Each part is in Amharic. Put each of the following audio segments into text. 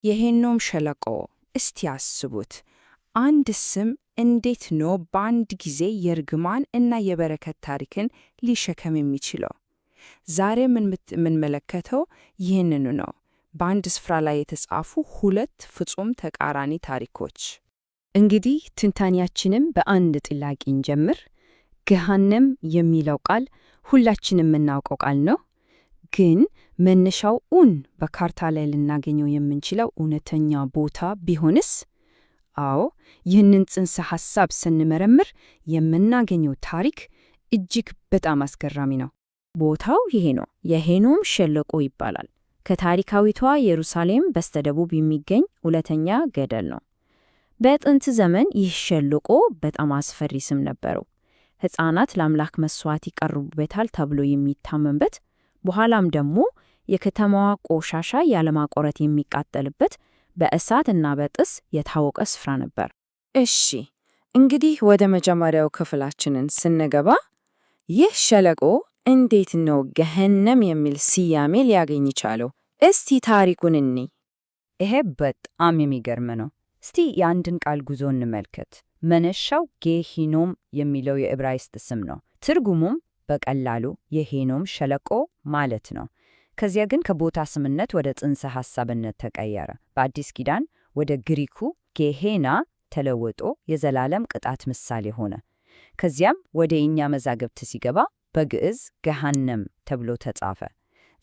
የሄኖም ሸለቆ እስቲ ያስቡት። አንድ ስም እንዴት ነው በአንድ ጊዜ የርግማን እና የበረከት ታሪክን ሊሸከም የሚችለው? ዛሬ የምንመለከተው ይህንኑ ነው። በአንድ ስፍራ ላይ የተጻፉ ሁለት ፍጹም ተቃራኒ ታሪኮች። እንግዲህ ትንታኔያችንም በአንድ ጥያቄ እንጀምር። ገሃነም የሚለው ቃል ሁላችንም የምናውቀው ቃል ነው። ግን መነሻው በካርታ ላይ ልናገኘው የምንችለው እውነተኛ ቦታ ቢሆንስ? አዎ፣ ይህንን ጽንሰ ሐሳብ ስንመረምር የምናገኘው ታሪክ እጅግ በጣም አስገራሚ ነው። ቦታው ይሄ ነው፣ የሄኖም ሸለቆ ይባላል። ከታሪካዊቷ ኢየሩሳሌም በስተደቡብ የሚገኝ ሁለተኛ ገደል ነው። በጥንት ዘመን ይህ ሸለቆ በጣም አስፈሪ ስም ነበረው። ሕፃናት ለአምላክ መሥዋዕት ይቀርቡበታል ተብሎ የሚታመንበት፣ በኋላም ደግሞ የከተማዋ ቆሻሻ ያለማቋረጥ የሚቃጠልበት በእሳትና በጥስ የታወቀ ስፍራ ነበር። እሺ፣ እንግዲህ ወደ መጀመሪያው ክፍላችንን ስንገባ ይህ ሸለቆ እንዴት ነው ገሃነም የሚል ስያሜ ሊያገኝ ቻለው? እስቲ ታሪኩን እንይ። ይሄ በጣም የሚገርም ነው። እስቲ የአንድን ቃል ጉዞ እንመልከት። መነሻው ጌሂኖም የሚለው የዕብራይስጥ ስም ነው። ትርጉሙም በቀላሉ የሄኖም ሸለቆ ማለት ነው። ከዚያ ግን ከቦታ ስምነት ወደ ጽንሰ ሐሳብነት ተቀየረ። በአዲስ ኪዳን ወደ ግሪኩ ጌሄና ተለውጦ የዘላለም ቅጣት ምሳሌ ሆነ። ከዚያም ወደ እኛ መዛግብት ሲገባ በግዕዝ ገሃነም ተብሎ ተጻፈ።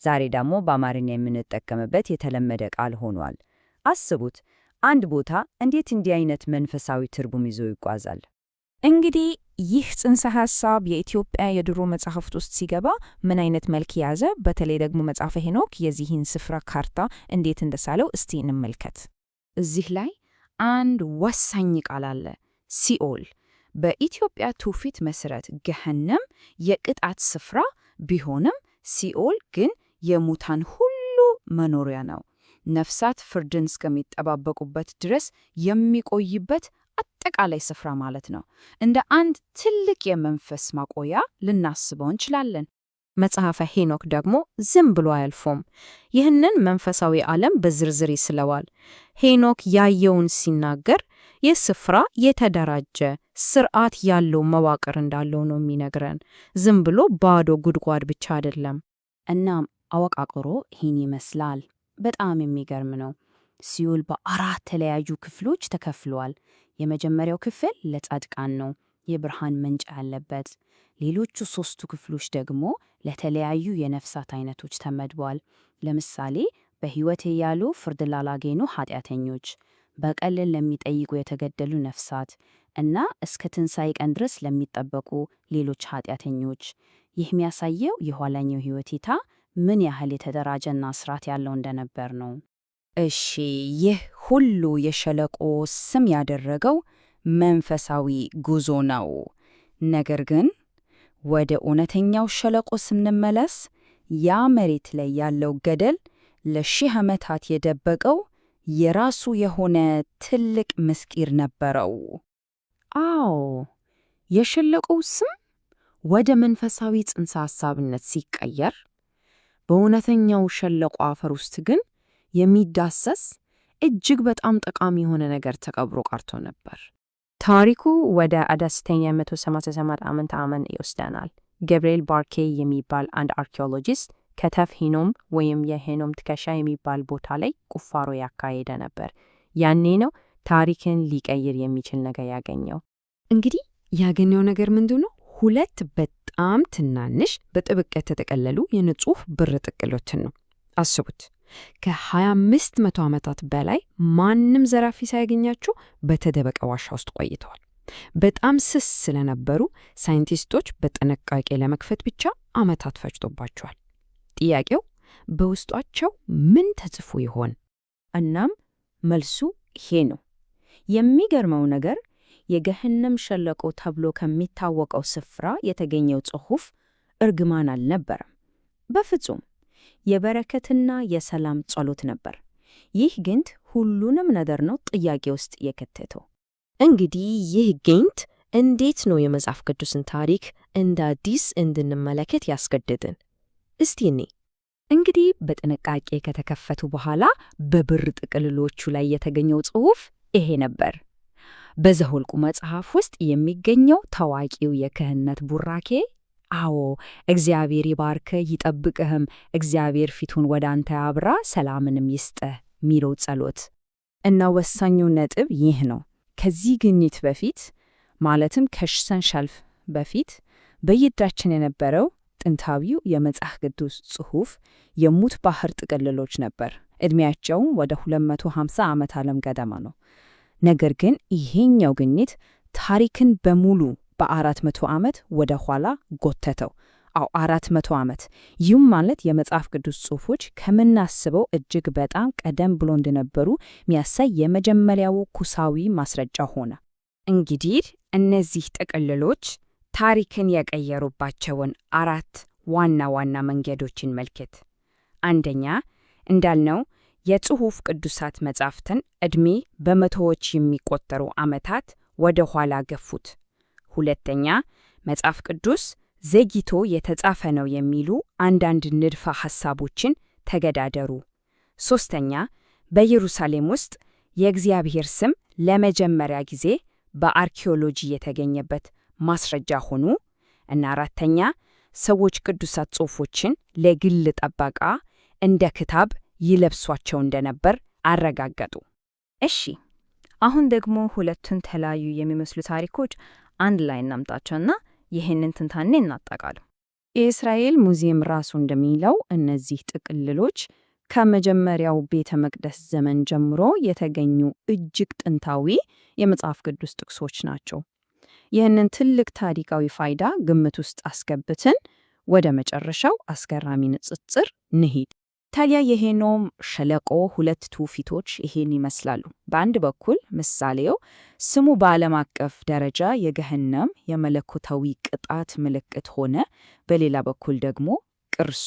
ዛሬ ደግሞ በአማርኛ የምንጠቀምበት የተለመደ ቃል ሆኗል። አስቡት፣ አንድ ቦታ እንዴት እንዲህ አይነት መንፈሳዊ ትርጉም ይዞ ይጓዛል? እንግዲህ ይህ ጽንሰ ሐሳብ የኢትዮጵያ የድሮ መጽሐፍት ውስጥ ሲገባ ምን አይነት መልክ ያዘ? በተለይ ደግሞ መጽሐፈ ሄኖክ የዚህን ስፍራ ካርታ እንዴት እንደሳለው እስቲ እንመልከት። እዚህ ላይ አንድ ወሳኝ ቃል አለ፣ ሲኦል። በኢትዮጵያ ትውፊት መሠረት ገሃነም የቅጣት ስፍራ ቢሆንም ሲኦል ግን የሙታን ሁሉ መኖሪያ ነው። ነፍሳት ፍርድን እስከሚጠባበቁበት ድረስ የሚቆይበት አጠቃላይ ስፍራ ማለት ነው። እንደ አንድ ትልቅ የመንፈስ ማቆያ ልናስበው እንችላለን። መጽሐፈ ሄኖክ ደግሞ ዝም ብሎ አያልፎም። ይህንን መንፈሳዊ ዓለም በዝርዝር ይስለዋል። ሄኖክ ያየውን ሲናገር ይህ ስፍራ የተደራጀ ስርዓት ያለው መዋቅር እንዳለው ነው የሚነግረን። ዝም ብሎ ባዶ ጉድጓድ ብቻ አይደለም። እናም አወቃቀሩ ይህን ይመስላል። በጣም የሚገርም ነው። ሲኦል በአራት የተለያዩ ክፍሎች ተከፍሏል። የመጀመሪያው ክፍል ለጻድቃን ነው፣ የብርሃን ምንጭ ያለበት። ሌሎቹ ሶስቱ ክፍሎች ደግሞ ለተለያዩ የነፍሳት አይነቶች ተመድበዋል። ለምሳሌ በሕይወት ያሉ ፍርድ ላላገኙ ኃጢአተኞች፣ በቀልን ለሚጠይቁ የተገደሉ ነፍሳት እና እስከ ትንሣኤ ቀን ድረስ ለሚጠበቁ ሌሎች ኃጢአተኞች። ይህ የሚያሳየው የኋላኛው ሕይወቴታ ምን ያህል የተደራጀና ስርዓት ያለው እንደነበር ነው። እሺ፣ ይህ ሁሉ የሸለቆ ስም ያደረገው መንፈሳዊ ጉዞ ነው። ነገር ግን ወደ እውነተኛው ሸለቆ ስንመለስ ያ መሬት ላይ ያለው ገደል ለሺህ ዓመታት የደበቀው የራሱ የሆነ ትልቅ ምስጢር ነበረው። አዎ፣ የሸለቆው ስም ወደ መንፈሳዊ ጽንሰ ሐሳብነት ሲቀየር፣ በእውነተኛው ሸለቆ አፈር ውስጥ ግን የሚዳሰስ እጅግ በጣም ጠቃሚ የሆነ ነገር ተቀብሮ ቀርቶ ነበር። ታሪኩ ወደ አዳስተኛ 188 ዓመት ይወስደናል። ገብርኤል ባርኬ የሚባል አንድ አርኪኦሎጂስት ከተፍ ሄኖም ወይም የሄኖም ትከሻ የሚባል ቦታ ላይ ቁፋሮ ያካሄደ ነበር። ያኔ ነው ታሪክን ሊቀይር የሚችል ነገር ያገኘው። እንግዲህ ያገኘው ነገር ምንድን ነው? ሁለት በጣም ትናንሽ በጥብቀት የተጠቀለሉ የንጹህ ብር ጥቅሎችን ነው። አስቡት፣ ከ2500 ዓመታት በላይ ማንም ዘራፊ ሳያገኛቸው በተደበቀ ዋሻ ውስጥ ቆይተዋል። በጣም ስስ ስለነበሩ ሳይንቲስቶች በጥንቃቄ ለመክፈት ብቻ ዓመታት ፈጅቶባቸዋል። ጥያቄው በውስጧቸው ምን ተጽፎ ይሆን? እናም መልሱ ይሄ ነው። የሚገርመው ነገር የገሃነም ሸለቆ ተብሎ ከሚታወቀው ስፍራ የተገኘው ጽሑፍ እርግማን አልነበረም። በፍጹም የበረከትና የሰላም ጸሎት ነበር። ይህ ግንት ሁሉንም ነገር ነው ጥያቄ ውስጥ የከተተው። እንግዲህ ይህ ግንት እንዴት ነው የመጽሐፍ ቅዱስን ታሪክ እንደ አዲስ እንድንመለከት ያስገደድን? እስቲ እኔ እንግዲህ በጥንቃቄ ከተከፈቱ በኋላ በብር ጥቅልሎቹ ላይ የተገኘው ጽሑፍ ይሄ ነበር። በዘኍልቍ መጽሐፍ ውስጥ የሚገኘው ታዋቂው የክህነት ቡራኬ፣ አዎ እግዚአብሔር ይባርክህ ይጠብቅህም፣ እግዚአብሔር ፊቱን ወደ አንተ ያብራ ሰላምንም ይስጥህ ሚለው ጸሎት እና ወሳኙ ነጥብ ይህ ነው። ከዚህ ግኝት በፊት ማለትም ከ1000 በፊት በየእጃችን የነበረው ጥንታዊው የመጽሐፍ ቅዱስ ጽሑፍ የሙት ባህር ጥቅልሎች ነበር። ዕድሜያቸውም ወደ 250 ዓመት ዓለም ገደማ ነው። ነገር ግን ይሄኛው ግኝት ታሪክን በሙሉ በ400 ዓመት ወደ ኋላ ጎተተው። 400 ዓመት። ይህም ማለት የመጽሐፍ ቅዱስ ጽሑፎች ከምናስበው እጅግ በጣም ቀደም ብሎ እንደነበሩ የሚያሳይ የመጀመሪያው ኩሳዊ ማስረጃ ሆነ። እንግዲህ እነዚህ ጥቅልሎች ታሪክን የቀየሩባቸውን 4 ዋና ዋና መንገዶችን መልከት። አንደኛ፣ እንዳልነው የጽሑፍ ቅዱሳት መጻሕፍትን ዕድሜ በመቶዎች የሚቆጠሩ ዓመታት ወደ ኋላ ገፉት። ሁለተኛ፣ መጽሐፍ ቅዱስ ዘግይቶ የተጻፈ ነው የሚሉ አንዳንድ ንድፈ ሐሳቦችን ተገዳደሩ። ሦስተኛ፣ በኢየሩሳሌም ውስጥ የእግዚአብሔር ስም ለመጀመሪያ ጊዜ በአርኪኦሎጂ የተገኘበት ማስረጃ ሆኑ። እና አራተኛ፣ ሰዎች ቅዱሳት ጽሑፎችን ለግል ጥበቃ እንደ ክታብ ይለብሷቸው እንደነበር አረጋገጡ። እሺ፣ አሁን ደግሞ ሁለቱን ተለያዩ የሚመስሉ ታሪኮች አንድ ላይ እናምጣቸውና ይህንን ትንታኔ እናጠቃሉ። የእስራኤል ሙዚየም ራሱ እንደሚለው እነዚህ ጥቅልሎች ከመጀመሪያው ቤተ መቅደስ ዘመን ጀምሮ የተገኙ እጅግ ጥንታዊ የመጽሐፍ ቅዱስ ጥቅሶች ናቸው። ይህንን ትልቅ ታሪካዊ ፋይዳ ግምት ውስጥ አስገብተን ወደ መጨረሻው አስገራሚ ንጽጽር እንሂድ። ታዲያ የሄኖም ሸለቆ ሁለት ትውፊቶች ይሄን ይመስላሉ። በአንድ በኩል ምሳሌው ስሙ በዓለም አቀፍ ደረጃ የገሃነም የመለኮታዊ ቅጣት ምልክት ሆነ፣ በሌላ በኩል ደግሞ ቅርሱ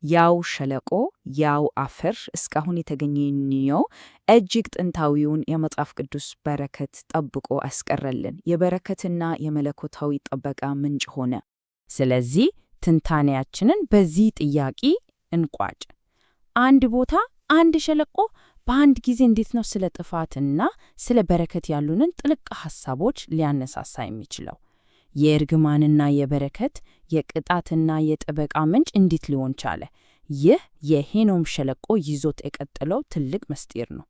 ያው ሸለቆ ያው አፈር እስካሁን የተገኘው እጅግ ጥንታዊውን የመጽሐፍ ቅዱስ በረከት ጠብቆ አስቀረልን፣ የበረከትና የመለኮታዊ ጥበቃ ምንጭ ሆነ። ስለዚህ ትንታኔያችንን በዚህ ጥያቄ እንቋጭ። አንድ ቦታ አንድ ሸለቆ በአንድ ጊዜ እንዴት ነው ስለ ጥፋትና ስለ በረከት ያሉንን ጥልቅ ሐሳቦች ሊያነሳሳ የሚችለው? የእርግማንና የበረከት የቅጣትና የጥበቃ ምንጭ እንዴት ሊሆን ቻለ? ይህ የሄኖም ሸለቆ ይዞት የቀጠለው ትልቅ ምስጢር ነው።